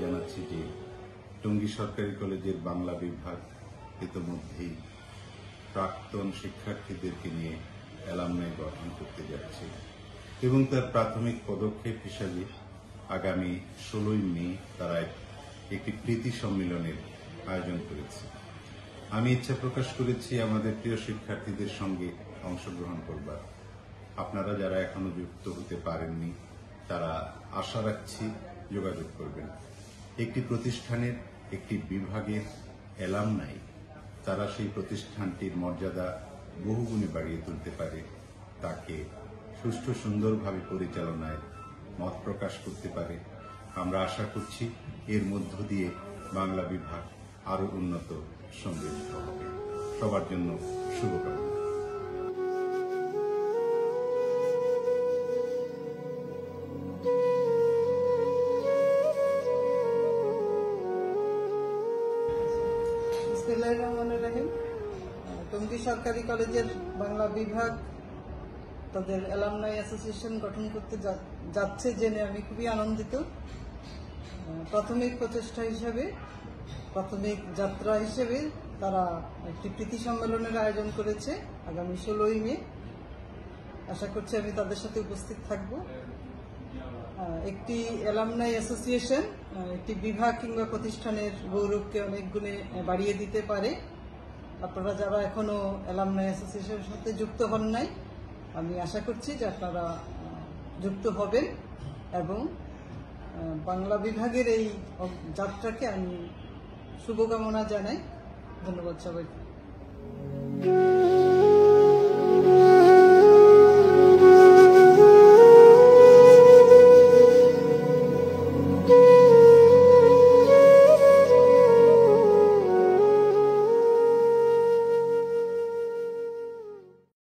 জানাচ্ছি যে টঙ্গী সরকারি কলেজের বাংলা বিভাগ ইতোমধ্যেই প্রাক্তন শিক্ষার্থীদেরকে নিয়ে অ্যালামনাই গঠন করতে যাচ্ছে এবং তার প্রাথমিক পদক্ষেপ হিসাবে আগামী 16ই মে তারা একটি প্রীতি সম্মেলনের আয়োজন করেছে। আমি ইচ্ছা প্রকাশ করেছি আমাদের প্রিয় শিক্ষার্থীদের সঙ্গে অংশগ্রহণ করবার। আপনারা যারা এখনো যুক্ত হতে পারেননি তারা আশা রাখছি যোগাযোগ করবেন। একটি প্রতিষ্ঠানের একটি বিভাগের অ্যালামনাই তারা সেই প্রতিষ্ঠানটির মর্যাদা বহুগুণে বাড়িয়ে তুলতে পারে, তাকে সুষ্ঠু সুন্দরভাবে পরিচালনায় মত প্রকাশ করতে পারে। আমরা আশা করছি এর মধ্য দিয়ে বাংলা বিভাগ আরো উন্নত সমৃদ্ধ হবে। সবার জন্য শুভকামনা। টঙ্গী সরকারি কলেজের বাংলা বিভাগ তাদের অ্যালামনাই অ্যাসোসিয়েশন গঠন করতে যাচ্ছে জেনে আমি খুবই আনন্দিত। প্রাথমিক প্রচেষ্টা হিসেবে, প্রাথমিক যাত্রা হিসেবে তারা একটি প্রীতি সম্মেলনের আয়োজন করেছে আগামী 16ই মে। আশা করছি আমি তাদের সাথে উপস্থিত থাকব। একটি অ্যালামনাই অ্যাসোসিয়েশন একটি বিভাগ কিংবা প্রতিষ্ঠানের গৌরবকে অনেক গুণে বাড়িয়ে দিতে পারে। আপনারা যারা এখনো অ্যালামনাই অ্যাসোসিয়েশনের সাথে যুক্ত হন নাই, আমি আশা করছি যে আপনারা যুক্ত হবেন এবং বাংলা বিভাগের এই যাত্রাকে আমি শুভকামনা জানাই। ধন্যবাদ সবাইকে।